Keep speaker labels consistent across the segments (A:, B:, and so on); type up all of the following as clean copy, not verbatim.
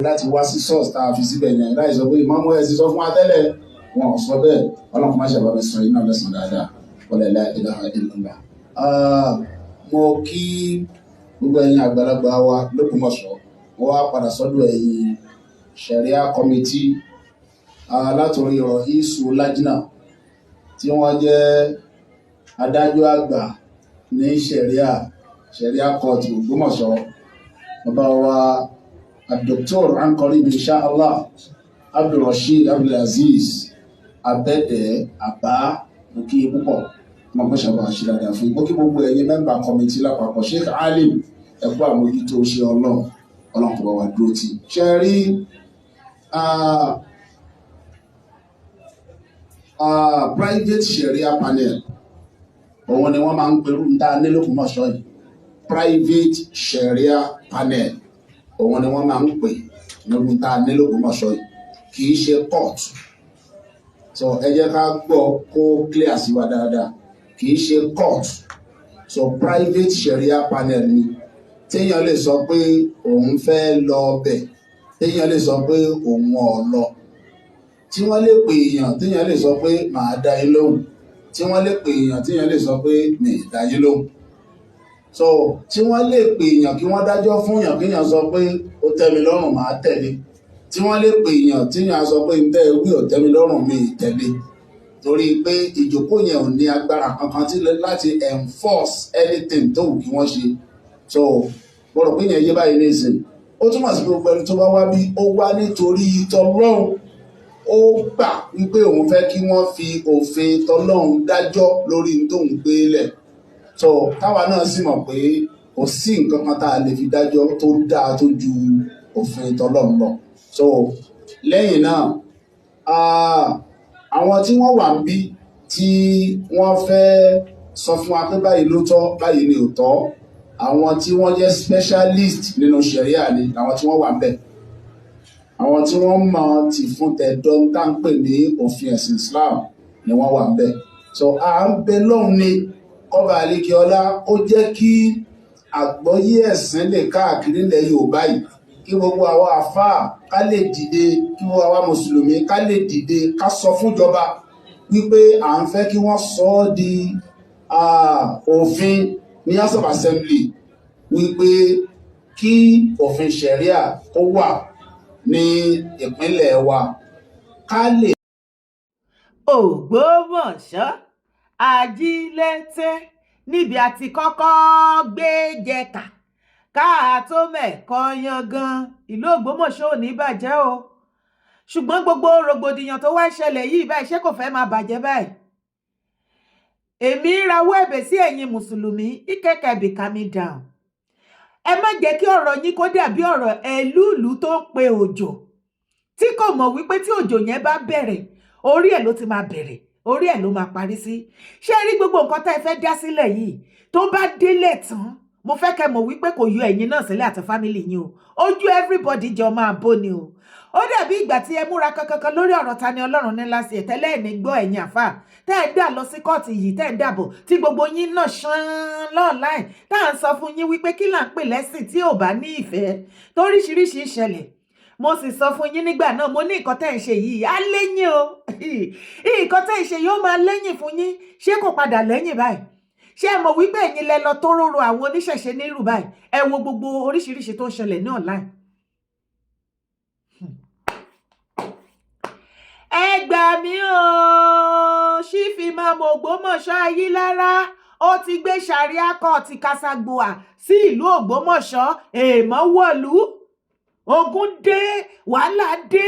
A: láti wá sí source tá a fi síbẹ̀ yẹn láì sọ pé ìmọ̀mọ́ ẹ̀ ti sọ fún wa tẹ́lẹ̀ wọn ò sọ bẹ́ẹ̀ ọlọ́run má ṣe àbábẹ́ sọ iná lẹ́sàn dáadáa wọlé ilaha illallah. Mo kí gbogbo ẹ̀yin àgbàlagbà wa l'Ógbómọ̀ṣọ́ mo wá padà sọ́dọ̀ ẹ̀yin Sharia committee látòrí Ra'isu Lajna tí wọ́n jẹ́ adájọ́ àgbà ní Sharia court Ògbómọ̀ṣọ́ bàbá wa Dr. Anqarib inshallah Abdulrasheed Abdulaziz Abẹ́dẹ̀ Àbá mo kí púpọ̀ mo kọ́ ṣàbọ̀ àṣìlára fún mo kí gbogbo ẹ̀yin mẹ́mbà committee lápapọ̀ Sheikh Alim ẹ̀kọ́ àmójútó ṣe ọlọ́run kò bá wa dúró tì. Ṣe rí private Sharia panel òun ni wọ́n máa ń perú ń dá nílòkùnmọ̀ṣọ́ yìí private Sharia panel òun ni wọ́n máa ń pè níbi tá a nílòkùnmọ̀ṣọ́ yìí kì í ṣe court. So ẹ jẹ́ ká gbọ́ kó clear sí wa dáadáa kì í ṣe court. So private Sharia panel ni téèyàn lè sọ pé òun fẹ́ lọ bẹ̀ téèyàn lè sọ pé òun ò lọ tí wọ́n lè pè èèyàn téèyàn lè sọ pé màá dá yín lóhùn tí wọ́n lè pè èèyàn téèyàn lè sọ pé mi ì dá yín lóhùn. So tí wọ́n lè pè èèyàn kí wọ́n dájọ́ fún èèyàn kéèyàn sọ pé ó tẹ́ mi lọ́rùn màá tẹ̀lé tí wọ́n lè pè èèyàn téèyàn sọ pé ntẹ́ wí ò tẹ́ mi lọ́rùn mi ì tẹ̀lé torí pé ìjókòó yẹn ò ní agbára kankan láti enforce anything tó wù kí wọ́n ṣe. So mo rò pé yẹn yé báyìí ní ìsìn ó túmọ̀ sí pé gbogbo ẹni tó bá wá bí ó wá nítorí tọlọ́run ó gbà wípé òun fẹ́ kí wọ́n fi òfin tọlọ́run dájọ́ lórí tóun gbé lẹ̀. So táwa náà sì mọ̀ pé kò sí nǹkan kan tá a lè fi dájọ́ tó dáa tó ju òfin tọlọ́run lọ. So lẹ́yìn náà àwọn tí wọ́n wà ń bí tí wọ́n fẹ́ sọ fún wa pé báyìí ló tọ́ báyìí ni ò tọ́ àwọn tí wọ́n jẹ́ specialist nínú Sharia ni àwọn tí wọ́n wà ń bẹ̀ àwọn tí wọ́n mọ̀ ti fún tẹ̀dọ́ ń tá ń pè ní òfin ẹ̀sìn Islam ni wọ́n wà ń bẹ̀. So à ń bẹ lọ́hùn ni kọ́ba àlekíọ́lá ó jẹ́ kí àgbọ́yé ẹ̀sìn lè káàkiri ilẹ̀ Yorùbá yìí kí gbogbo àwa àfáà ká lè dìde kí gbogbo àwa mùsùlùmí ká lè dìde ká sọ fúnjọba wípé à ń fẹ́ kí wọ́n sọ ọ́ di òfin ní House of Assembly wípé kí òfin Sharia ó wà ní ìpínlẹ̀ wa ká lè.
B: Ògbómọ̀ṣọ́ Ajílété níbi àti kọ́kọ́ gbé jẹ̀ka káà tó mẹ̀kọ́ yangan ìlú Ògbómọ̀ṣọ́ ò ní bàjẹ́ o ṣùgbọ́n gbogbo rògbòdìyàn tó wá ṣẹlẹ̀ yìí báyìí ṣé kò fẹ́ máa bàjẹ́ báyìí. Èmi rawọ́ ẹ̀bẹ̀ sí ẹ̀yin mùsùlùmí ìkẹ́kẹ́ bí calm down. Ẹ má jẹ́ kí ọ̀rọ̀ yín kó dàbí ọ̀rọ̀ ẹlúùlú tó ń pe òjò tí kò mọ̀ wípé tí òjò yẹn bá bẹ̀rẹ̀ orí ẹ̀ ló ti máa bẹ̀rẹ̀ orí ẹ̀ ló máa parí sí. Ṣé rí gbogbo nǹkan tá ẹ fẹ́ dá sílẹ̀ yìí tó bá délẹ̀ tán mo fẹ́ kẹ́ mọ̀ wípé kò yọ ẹ̀yin náà sílẹ̀ àti fámìlì yín o ojú everybody jọ máa bó ni o. Ó dàbí ìgbà tí ẹ múra kankan lórí ọ̀rọ̀ Tani Ọlọ́run ní lásì ẹ̀ tẹ́lẹ̀ ní gbọ́ ẹ̀yin àfà tẹ́ ẹ̀ dà lọ sí kóòtù yìí tẹ́ ẹ̀ dàbọ̀ tí gbogbo yín náà ṣán lọ́ọ̀láì tá à ń sọ fún yín wípé kí là ń pè lẹ́sìn tí ò bá ní ìfẹ́ toríṣiríṣi ìṣẹ̀lẹ̀. Mo sì sọ fún yín nígbà náà mo ní nǹkan tẹ́ ẹ̀ ṣe yìí á lẹ́yìn o nǹkan tẹ́ ẹ̀ ṣe yóò máa lẹ́yìn fún yín ṣé kò padà lẹ́yìn báyìí. Ṣé ẹ mọ̀ wípé ẹ̀yin lẹ lọ tó róró àwọn oníṣẹ̀ṣe nírú báyìí ẹ wo gbogbo oríṣiríṣi tó ń ṣẹlẹ̀ ní online. Ẹ gbà mí o ṣífì máa mọ Ògbómọ̀ṣọ́ Ayílára ó ti gbé Sharia court Kásàgbòà sí ìlú Ògbómọ̀ṣọ́ èèmọ̀ wọ̀lú ogun dé wàhálà dé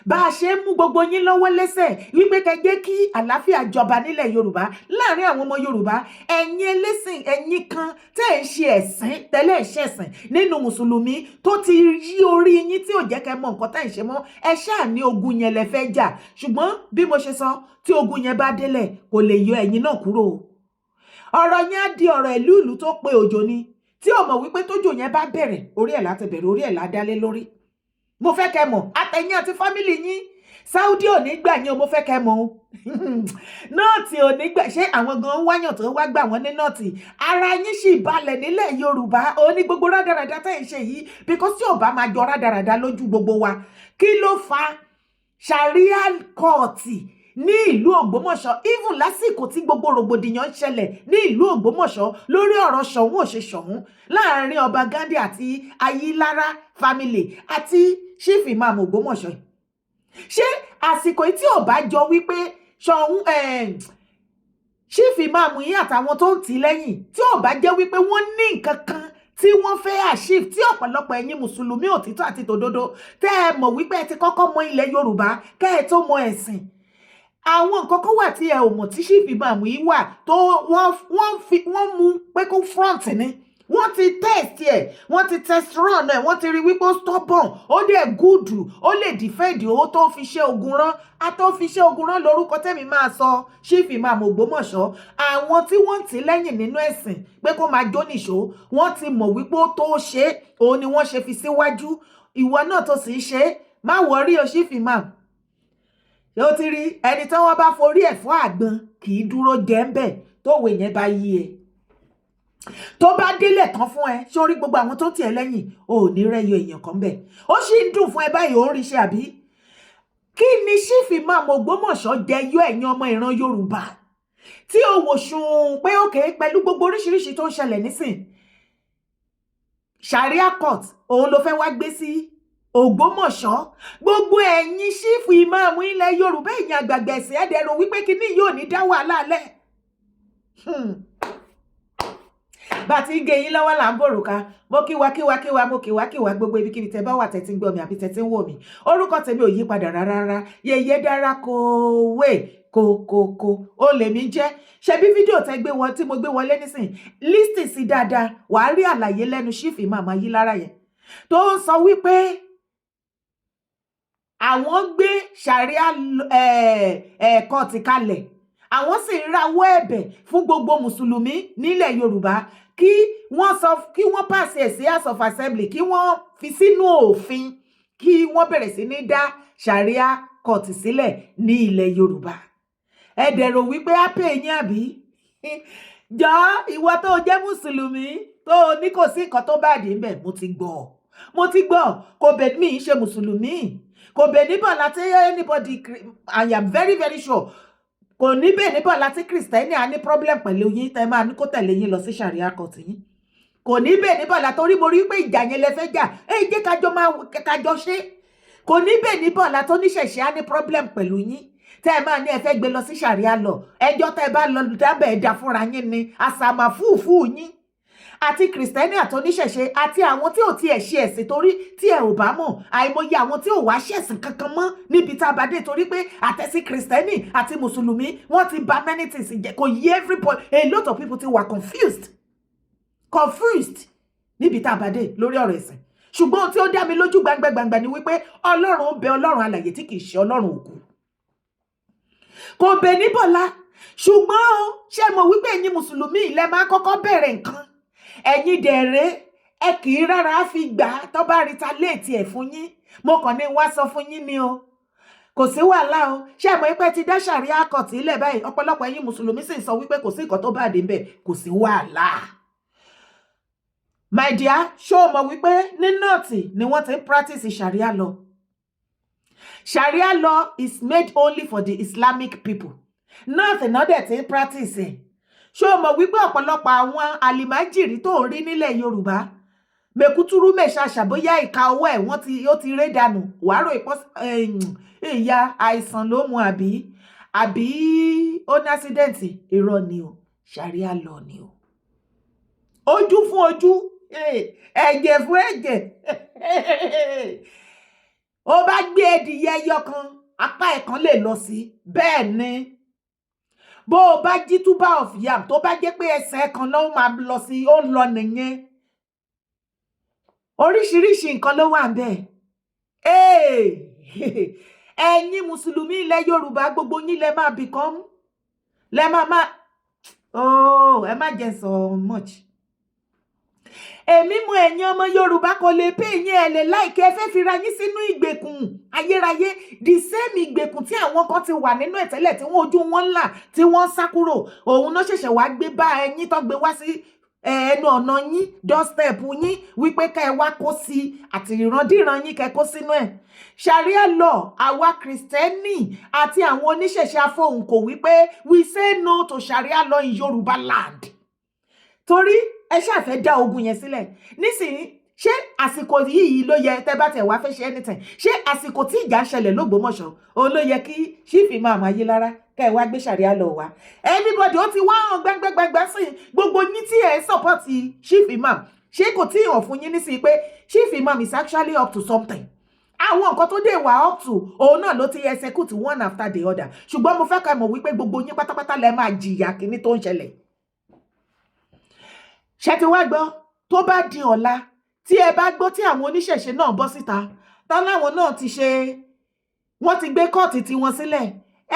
B: bá a ṣe ń mú gbogbo yín lọ́wọ́ lẹ́sẹ̀ wípé kẹ́ jẹ́ kí àlàáfíà jọba nílẹ̀ Yorùbá láàrin àwọn ọmọ Yorùbá ẹ̀yin ẹlẹ́sìn ẹ̀yin kan tẹ́ ẹ̀ ń ṣe ẹ̀sìn tẹ́lẹ̀ ṣẹ̀sìn nínú mùsùlùmí tó ti yí orí yín tí ò jẹ́ kẹ́ mọ̀ nǹkan tẹ́ ẹ̀ ṣe mọ́ ẹ ṣáà ní ogun yẹn lẹ fẹ́ jà ṣùgbọ́n bí mo ṣe sọ tí ogun yẹn bá délẹ̀ kò lè yọ ẹ̀yin náà kúrò ọ̀rọ̀ yẹn á di ọ̀rọ̀ ìlú ìlú tó pe òjò ni tí ò mọ̀ wípé tójò yẹn bá bẹ̀rẹ̀ orí ẹ̀ láti bẹ̀rẹ̀ orí ẹ̀ ládálé lórí. Mo fẹ́ kẹ́ mọ̀ àtẹ̀yìn àti fámìlì yín Saudi ò ní gbà yín o, mo fẹ́ kẹ́ mọ̀ o. Nọ́ọ̀tì ò ní gbà, ṣé àwọn gan wáyàn tó wá gbà wọ́n ní nọ́ọ̀tì? Ara yín sì balẹ̀ nílẹ̀ Yorùbá, ó ní gbogbo rádaràda tẹ́ ń ṣe yìí, because tí ò bá máa jọ rádaràda lójú gbogbo wa, kí ló fa sharia court ní ìlú Ògbómọ̀ṣọ́, even lásìkò tí gbogbo rògbòdìyàn ń ṣẹlẹ̀ ní ìlú Ògbómọ̀ṣọ́ lórí ọ̀rọ̀ Ṣọ̀ún ò ṣe Ṣọ̀ún láàrin Ọba Ghandi àti Ayilara family àti Chief Imam Ògbómọ̀ṣọ́. Ṣé àsìkò tí ò bá jọ wípé Ṣọ̀ún Chief Imam yìí àtàwọn tó ń tì lẹ́yìn, tí ò bá jẹ́ wípé wọ́n ní nǹkan kan tí wọ́n fẹ́ achieve, tí ọ̀pọ̀lọpọ̀ ẹ̀yin mùsùlùmí òtítọ́ àti tòdodo tẹ́ ẹ mọ̀ wípé ẹ ti kọ́kọ́ mọ ilẹ̀ Yorùbá kẹ́ ẹ tó mọ ẹ̀sìn, àwọn nǹkan kan wà tí ẹ ò mọ̀ tí Chief Imam yìí wà tó wọ́n mú pé kó front ni, wọ́n ti test ẹ̀, wọ́n ti test run ẹ̀, wọ́n ti rí wípé ó stubborn, ó dẹ̀ gúdù, ó lè defend owó tó fi ṣe ogun rán, a tó fi ṣe ogun rán lórúkọ tẹ́mi máa sọ Chief Imam Ògbómọ̀ṣọ́. Àwọn tí wọ́n ti lẹ́yìn nínú ẹ̀sìn pé kó máa jó nìṣó, wọ́n ti mọ̀ wípé ó tó ṣe, òun ni wọ́n ṣe fi síwájú. Ìwọ náà tó sì ṣe, má wọrí o Chief Imam. Ó ti rí ẹni tí wọ́n bá forí ẹ̀ fún àgbọn kì í dúró jẹ́ ń bẹ̀ tówe yẹn bá yí ẹ. Tó bá délẹ̀ tán fún ẹ, sórí gbogbo àwọn tó tì ẹ́ lẹ́yìn, ò ní rẹ́yọ èèyàn kan bẹ̀. Ó sì ń dùn fún ẹ báyìí, ó ń rí ṣe àbí? Kí ni Chief Imam Ògbómọ̀ṣọ́ jẹ yọ ẹ̀yin ọmọ ìran Yorùbá tí ó wò sùn pé òkè pẹ̀lú gbogbo oríṣiríṣi tó ń ṣẹlẹ̀ nísìn, sharia court òun ló fẹ́ wá gbé sí Ògbómọ̀ṣọ́? Gbogbo ẹ̀yin Chief Imam ilẹ̀ Yorùbá, ẹ̀yin àgbàgbà ẹ̀sìn ẹ̀dẹ̀rọ wípé kíní yóò ní dá wàhálà lẹ̀. Bá ti gé yín lọ́wọ́ là ń bòrùka, mo kíwa mo kíwa gbogbo ibikíbi tẹ́ bá wà tẹ́ tí ń gbọ́ mi àbí tẹ́ tí ń wò mí. Orúkọ tèmi ò yí padà rárá, Yèyé Dára Kowee kò ó lè mí jẹ́. Ṣé bí fídíò tẹ́ gbé wọn tí mo gbé wọlé nísìn, lísìn sí dáadáa, wàá rí àlàyé lẹ́nu Chief Imam Ayilara yẹn tó ń sọ wípé àwọn gbé sharia court kalẹ̀, àwọn sì ń rawọ́ ẹ̀bẹ̀ fún gbogbo mùsùlùmí nílẹ̀ Yorùbá kí wọ́n pass ẹ̀ sí House of Assembly, kí wọ́n fi sínú òfin, kí wọ́n bẹ̀rẹ̀ sí ní dá sharia court sílẹ̀ ní ilẹ̀ Yorùbá. Ẹ dẹ̀ rò wípé á pè yín àbí? Jọ ìwọ tó jẹ́ mùsùlùmí tó ní kò sí nǹkan tó bá dé ńbẹ̀, mo ti gbọ́, kò bẹ̀ mí ṣe mùsùlùmí, kò bẹ̀ níbọ̀ láti anybody, I am very very sure kò ní bẹ̀ níbọ̀ láti Kristẹni á ní problem pẹ̀lú yín tẹ́ máa ní kó tẹ̀lé yín lọ sí sharia court yín. Kò ní bẹ̀ níbọ̀ látorí mo rí pé ìjà yẹn lẹ fẹ́ jà, jẹ́ kájọ ṣe. Kò ní bẹ̀ níbọ̀ látó níṣẹ̀ṣẹ̀ á ní problem pẹ̀lú yín tẹ́ máa ní ẹ fẹ́ gbé lọ sí sharia lọ. Ẹjọ́ tẹ́ bá lọ dábẹ̀ ẹ̀dá fúnra yín ni àsàmà fúùfú yín àti Kristẹni àti oníṣẹ̀ṣe àti àwọn tí ò tiẹ̀ ṣe ẹ̀sìn, torí tí ẹ ò bá mọ̀ àìmọye àwọn tí ò wá ṣẹ̀sìn kankan mọ́ níbi tá a bá dé, torí pé àtẹ̀sí Kristẹni àti mùsùlùmí wọ́n ti bà many things jẹ́, kò yé everybody, a lot of people ti wà confused níbi tá a bá dé lórí ọ̀rọ̀ ẹ̀sìn. Ṣùgbọ́n tí ó dá mi lójú gbangba ni wípé Ọlọ́run ń bẹ Ọlọ́run alààyè tí kì í ṣe Ọlọ́run òkú. Kò bẹ̀ níbọ̀lá, ṣùgbọ́n ṣé mọ̀ wípé ẹ̀yin mùsùlùmí ilẹ̀ máa kọ́kọ́ bẹ̀rẹ̀ nǹkan, ẹ̀yin dẹ̀rẹ́ ẹ kì í rárá fi gbà tó bá retaliate ẹ̀ fún yín. Mo kàn ní wá sọ fún yín ni o, kò sí wàhálà o. Ṣé mọ̀ pé ti dá sharia court ilẹ̀ báyìí, ọ̀pọ̀lọpọ̀ ẹ̀yin mùsùlùmí sì ń sọ wípé kò sí nǹkan tó bá dé ńbẹ̀, kò sí wàhálà. My dear, ṣé o mọ̀ wípé ní nọ́ọ̀tì ni wọ́n ti ń practice sharia law? Sharia law is made only for the Islamic people. Nọ́ọ̀tì náà dẹ̀ ti ń practice ẹ̀. Ṣé o mọ̀ wípé ọ̀pọ̀lọpọ̀ àwọn àlìmájìrí tó ń rí nílẹ̀ Yorùbá, mẹ̀kútúrú mẹ̀ṣàṣà bóyá ìka ọwọ́ ẹ̀ ó ti ré dànù, wàá rò ìyá àìsàn ló mú àbí ó ní ásídẹ̀ǹtì. Irọ́ ni o, sharia law ni o. Ojú fún ojú, ẹ̀jẹ̀ fún ẹ̀jẹ̀. Ó bá gbé ẹdìyẹ ẹyọ kan, apá ẹ̀ kan lè lọ sí. Bẹ́ẹ̀ ni bó o bá jí tuber of yam tó bá jẹ́ pé ẹsẹ̀ kan ló máa lọ sí, ó lọ nìyẹn. Oríṣiríṣi nǹkan ló wà ńbẹ̀. Ẹ̀yin mùsùlùmí ilẹ̀ Yorùbá gbogbo yín lẹ máa become, lẹ máa ẹ má jẹ́ so much. èmi mọ ẹ̀yin ọmọ Yorùbá kò lè pé yín ẹ lè láìkẹ́ ẹ fẹ́ fi ra yín sínú ìgbèkùn ayérayé the same ìgbèkùn tí àwọn kan ti wà nínú ẹ̀ tẹ́lẹ̀ tí wọ́n ojú wọn ńlá tí wọ́n sá kúrò òun náà ṣẹ̀ṣẹ̀ wá gbé bá ẹ̀yin tó gbé wá sí ẹnu ọ̀nà yín doorstep yín wípé ká ẹ wá kó sí àti ìrandíran yín kẹ́ kó sínú ẹ̀ Sharia law àwa Kristẹni àti àwọn oníṣẹ̀ṣe afọhùnkò wípé we say no to Sharia law in Yorùbá land torí ẹ ṣàfẹ́ dá ogun yẹn sílẹ̀ nísìnyí ṣé àsìkò yìí ló yẹ tẹ́ bá tẹ̀ wá fẹ́ ṣe anything ṣé àsìkò tí ìjà ń ṣẹlẹ̀ l'Ógbómọ̀ṣọ́ òun ló yẹ kí Chief Imam Ayilara kẹ́ ẹ wá gbé Sharia law wá everybody ó ti wá hàn gbẹ́ngbẹ́ngbẹ́ sí gbogbo yín tí ẹ support Chief Imam ṣé kò tí ì hàn fún yín nísìnyí pé Chief Imam is actually up to something àwọn nǹkan tó dé wà up to òun náà ló ti execute one after the other ṣùgbọ́n mo fẹ́ ká mọ̀ wípé gbogbo yín pátápátá lẹ máa jìyà kíní tó ń ṣẹlẹ̀ ṣé ti wá gbọ́ tó bá di ọ̀la tí ẹ bá gbọ́ tí àwọn oníṣẹ̀ṣe náà bọ́ síta tán láwọn náà ti ṣe wọ́n ti gbé kọ́ọ̀tì tí wọ́n sílẹ̀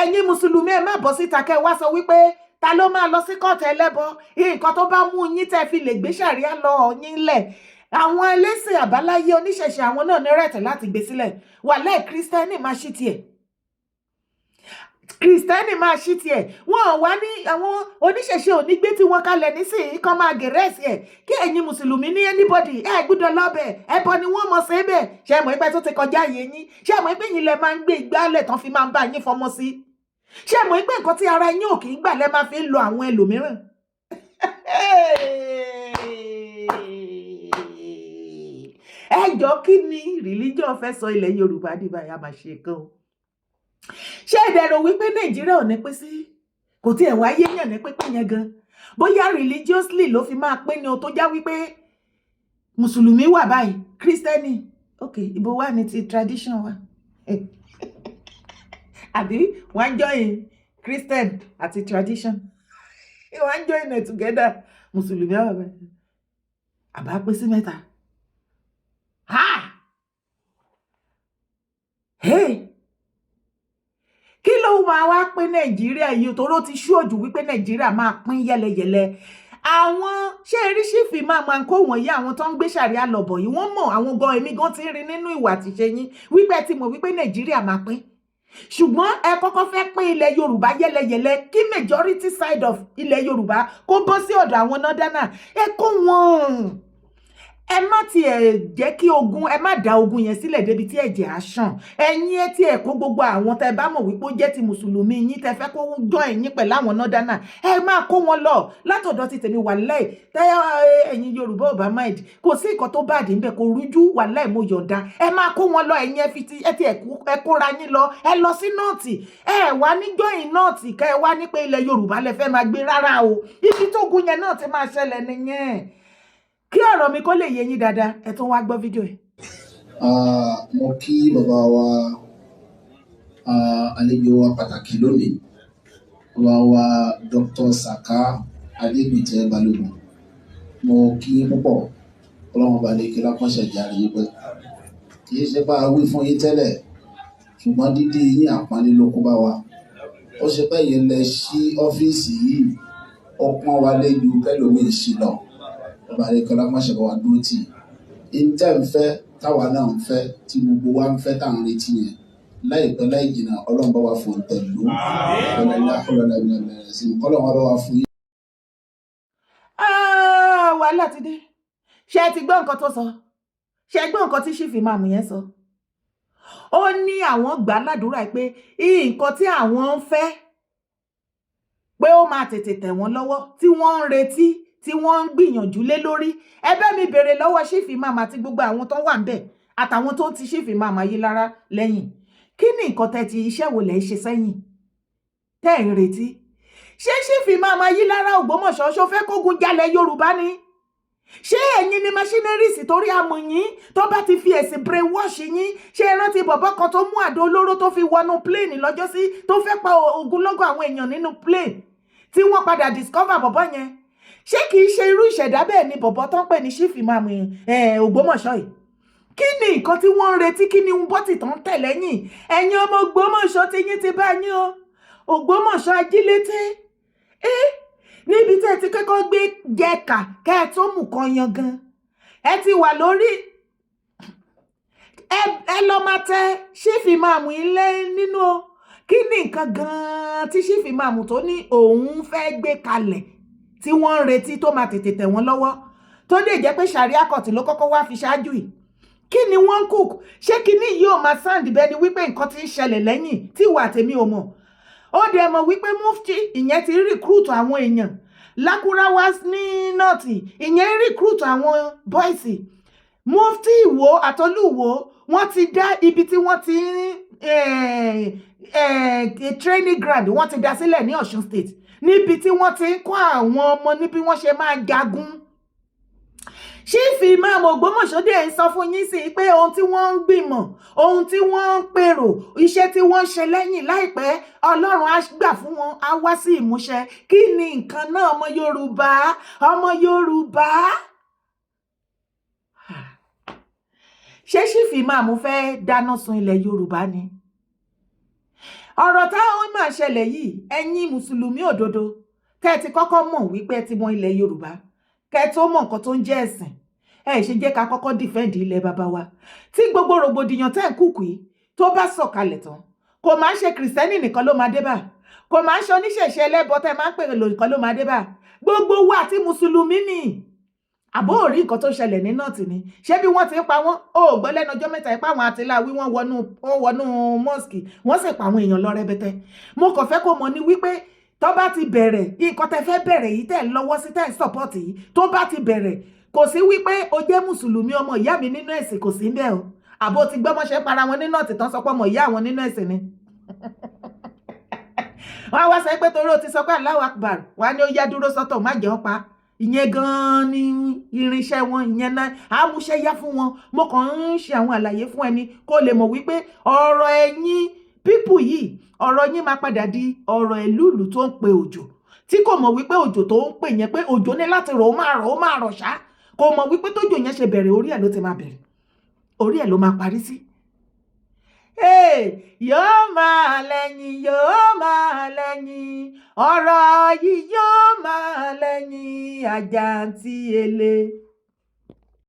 B: ẹ̀yin mùsùlùmí ẹ má bọ́ síta kẹ́ wá sọ wípé ta ló máa lọ sí kọ́ọ̀tì ẹlẹ́bọ nǹkan tó bá mú yín tẹ́ fi lè gbé Sharia law yín lẹ̀ àwọn ẹlẹ́sìn àbáláyé oníṣẹ̀ṣe àwọn náà ní rẹ̀tẹ̀ láti gbé sílẹ̀ wàláì Kristẹni máa ṣí tiẹ̀ Kristẹni máa ṣí tiẹ̀ wọn wá ní àwọn oníṣẹ̀ṣe ò ní gbé tí wọ́n kalẹ̀ nísìnyí kan máa gẹ̀rẹ́sì ẹ̀ kí ẹ̀yin mùsùlùmí ní anybody ẹ gbọ́dọ̀ lọ́bẹ̀ ẹbọ ni wọ́n mọ̀ sí bẹ̀ ṣe mọ̀ pé tó ti kọjá yé yín ṣe mọ̀ pé yín lẹ máa ń gbé ìgbálẹ̀ tán fi máa ń bá yín fọmọ sí ṣe mọ̀ pé nǹkan tí ara yín ò kì í gbà lẹ máa fi ń lo àwọn ẹlòmíràn ẹjọ́ kí ni religion fẹ́ sọ ilẹ̀ Yorùbá dìbàyà máa ṣe kan ṣé ìdẹ̀rọ̀ wípé Nàìjíríà ò ní pín sí kò tí ẹ̀ wáyé yàn ní pínpín yẹn gan bóyá religiously ló fi máa pín ni o tó já wípé mùsùlùmí wà báyìí Kristẹni ok ibo wà ní ti tradition wa àbí wọ́n join Christian àti tradition wọ́n join it together mùsùlùmí wà báyìí àbá pín sí mẹ́ta hey kí ló máa wá pín Nàìjíríà yìí tó ló ti ṣóòjù wípé Nàìjíríà máa pín yẹlẹyẹlẹ àwọn ṣé erí Chief Imam máa ń kó wọ̀nyí àwọn tó ń gbé Sharia law bọ̀ yìí wọ́n mọ̀ àwọn gan èmi gan ti rí nínú ìwà àtìṣe yín wípé ti mọ̀ wípé Nàìjíríà máa pín ṣùgbọ́n ẹ kọ́kọ́ fẹ́ pín ilẹ̀ Yorùbá yẹlẹyẹlẹ kí majority side of ilẹ̀ Yorùbá kó bọ́ sí ọ̀dọ̀ àwọn Northerners ẹ kó wọn ẹ má tiẹ̀ jẹ́ kí ogun ẹ má dá ogun yẹn sílẹ̀ débi tí ẹ̀jẹ̀ á ṣàn ẹ̀yin ẹ tiẹ̀ kó gbogbo àwọn tẹ́ bá mọ̀ wípé ó jẹ́ ti mùsùlùmí yín tẹ́ fẹ́ kó jọ ẹ̀yin pẹ̀lú àwọn Northerners ẹ máa kó wọn lọ látọ̀dọ̀ ti tèmi wàláì tẹ́ ẹ̀yin Yorùbá ò bá mind kò sí nǹkan tó bá dé ńbẹ̀ kò rújú wàláì mo yọ̀ǹda ẹ máa kó wọn lọ ẹ̀yin ẹ fi ti ẹ tiẹ̀ ẹ kóra yín lọ ẹ lọ sí nọ́ọ̀tì ẹ wá ní jọyìn nọ́ọ̀tì kẹ́ ẹ wá ní pé ilẹ̀ Yorùbá lẹ fẹ́ máa gbé rárá o ibi tó gun yẹn náà ti máa ṣẹlẹ̀ nìyẹn kí ọ̀rọ̀ mi kó lè yé yín dáadáa ẹ tún wá gbọ́ fídíò ẹ̀.
A: mo kí bàbá wa àlejò wa pàtàkì lónìí bàbá wa Dr. Saka Adégbìtẹ́ Balógun mo kí púpọ̀ ọlọ́run balẹ̀ kí lápọ̀ṣẹ̀ jàre yín pẹ́ kì í ṣe bá a wí fún yín tẹ́lẹ̀ ṣùgbọ́n dídí yín àpọ́nlé ló kó bá wa ó ṣe pé yín lẹ sí ọ́fíìsì yìí ó pọ́n wa lẹ́jú kẹlòmíì sí lọ ọba àdékọlá máṣe bá wa dúró tì í ntẹ́ ń fẹ́ táwa náà ń fẹ́ tí gbogbo wa ń fẹ́ tá à ń retí yẹn láìpẹ́ láì jìnnà ọlọ́run bá wa fún tẹ̀lú ọlọ́run bá wa fún yín.
B: wàhálà ti dé ṣé ẹ ti gbọ́ nǹkan tó sọ ṣé ẹ gbọ́ nǹkan tí Chief Imam yẹn sọ ó ní àwọn gbà ládùúrà pé nǹkan tí àwọn ń fẹ́ pé ó máa tètè tẹ̀ wọ́n lọ́wọ́ tí wọ́n ń retí tí wọ́n ń gbìyànjú lé lórí ẹbẹ́ mi béèrè lọ́wọ́ Chief Imam àti gbogbo àwọn tó wà ń bẹ̀ àtàwọn tó ti Chief Imam Ayilara lẹ́yìn kí ni nǹkan tẹ́ ti iṣẹ́ wo lẹ́ ṣe sẹ́yìn tẹ́ ń retí ṣé Chief Imam Ayilara Ògbómọ̀ṣọ́ ṣó fẹ́ kógun jalẹ̀ Yorùbá ni ṣé ẹ̀yin ni machineries torí amọ̀ yín tó bá ti fi ẹ̀sìn brainwash yín ṣé ẹ rántí bọ̀bọ́ kan tó mú àdó olóró tó fi wọnú plane lọ́jọ́sí tó fẹ́ pa ogunlọ́gọ̀ àwọn èèyàn nínú plane tí wọ́n padà discover bọ̀bọ́ yẹn ṣé kìí ṣe irú ìṣẹ̀dá bẹ́ẹ̀ ni bọ̀bọ́ tó ń pè ní Chief Imam Ògbómọ̀ṣọ́ yìí kí ni nǹkan tí wọ́n ń retí kí ni bọ́tì tó ń tẹ̀ lẹ́yìn ẹ̀yin ọmọ Ògbómọ̀ṣọ́ tí yín ti bá yín o Ògbómọ̀ṣọ́ ajílété níbi tí ẹ ti kẹ́kọ̀ọ́ gbé jẹ́ka kẹ́ ẹ tó mú kan yan gan ẹ ti wà lórí ẹ lọ máa tẹ ṣífì máàmù ilé nínú o. Kí ni nǹkan gan-an tí ṣífì máàmù tó ní òun fẹ́ gbé kalẹ̀ tí wọ́n ń retí tó máa tètè tẹ̀ wọ́n lọ́wọ́ tó lè jẹ́ pé ṣàríà kọ̀tì ló kọ́kọ́ wá fi ṣáájú yìí? Kí ni wọ́n ń cook? Ṣé kíní yìí ò máa sáǹdì bẹ́ẹ̀ ni wípé nǹkan ti ń ṣẹlẹ̀ lẹ́yìn tí ìwà tèmi ò mọ̀? Ó dẹ̀ mọ̀ wípé mufti ìyẹn ti recruit àwọn èèyàn, Lakurawa ní nọ́ọ̀tì ìyẹn recruit àwọn bọ́ìsì, mufti Ìwó àtọ́lúwò wọ́n ti dá ibi tí wọ́n ti training ground wọ́n ti dá sílẹ̀ ní Ọ̀ṣun state níbi tí wọ́n ti ń kọ́ àwọn ọmọ níbi wọ́n ṣe máa jagun. Ṣífì máàmù Ògbómọ̀ṣọ́ dẹ̀ ń sọ fún yín sí pé ohun tí wọ́n ń gbìmọ̀, ohun tí wọ́n ń pèrò, iṣẹ́ tí wọ́n ń ṣe lẹ́yìn láìpẹ́ Ọlọ́run á gbà fún wọn, á wá sí ìmúṣẹ. Kí ni nǹkan náà ọmọ Yorùbá? Ọmọ Yorùbá. Ṣé Ṣífì máàmù fẹ́ dáná sun ilẹ̀ Yorùbá ni? Ọ̀rọ̀ táwọn máa ṣẹlẹ̀ yìí, ẹ̀yin mùsùlùmí òdodo kẹ́ ẹ ti kọ́kọ́ mọ̀ wípé ẹ ti mọ ilẹ̀ Yorùbá, kẹ́ ẹ tó mọ̀ nǹkan tó ń jẹ́ ẹ̀sìn, ẹ ṣe jẹ́ ká kọ́kọ́ dìfẹ́ǹdì ilẹ̀ bàbá wa. Tí gbogbo rògbòdìyàn tẹ́ ń kúkú yìí tó bá sọ̀kalẹ̀ tán, kò máa ń ṣe kìrìsìtẹ́nì nìkan ló máa dé bá, kò máa ń ṣe oníṣẹ̀ṣe ẹlẹ́bọ tẹ́ máa ń pè lò nìkan ló máa dé bá. Gbogbo wa àti mùsùlùmí ni. Àbó ò rí nǹkan tó ṣẹlẹ̀ ní nọ́ọ̀tì ni? Ṣé bí wọ́n ti ń pa wọ́n? Ó gbọ́ lẹ́nu ọjọ́ mẹ́ta ipá àwọn àtìláwí wọ́n wọnú mọ́ọ̀sì wọ́n sì pa àwọn èèyàn lọ rẹpẹtẹ. Mo kàn fẹ́ kó mọ̀ ní wípé tó bá ti bẹ̀rẹ̀ nǹkan tẹ́ fẹ́ bẹ̀rẹ̀ yìí tẹ́ ń lọ́wọ́ sí tẹ́ ń sọ̀pọ̀tì yìí, tó bá ti bẹ̀rẹ̀ kò sí wípé o jẹ́ mùsùlùmí ọmọ ìyá mi nínú ẹ̀sìn, kò sí bẹ́ẹ̀ o. Àbó ti gbọ́ mọ́ṣẹ́ para wọn nínú ọ̀tì tán sọ pé ọmọ ìyá àwọn nínú ẹ̀sìn ni. Wọ́n wá sọ pé torí o ti sọ pé Allahu Akbar wá ní ó yá dúró sọ́tọ̀ má jẹ́ ọ́ pa. Ìyẹn gan-an ni irinṣẹ́ wọn, ìyẹn náà àmúṣẹ́ yá fún wọn. Mo kàn ń ṣe àwọn àlàyé fún ẹni kó lè mọ̀ wípé ọ̀rọ̀ ẹ̀yin pípù yìí, ọ̀rọ̀ yín máa padà di ọ̀rọ̀ ẹ̀lúùlù tó ń pe òjò, tí kò mọ̀ wípé òjò tó ń pè yẹn pé òjò ní láti rọ̀ ó máa rọ̀ ṣá. Kò mọ̀ wípé tójò yẹn ṣe bẹ̀rẹ̀ orí ẹ̀ ló ti máa bẹ̀rẹ̀, orí ẹ̀ ló máa parí sí. Yóò máa lẹ́yìn ọ̀rọ̀ yìí yóò máa lẹ́yìn àjàntí ele.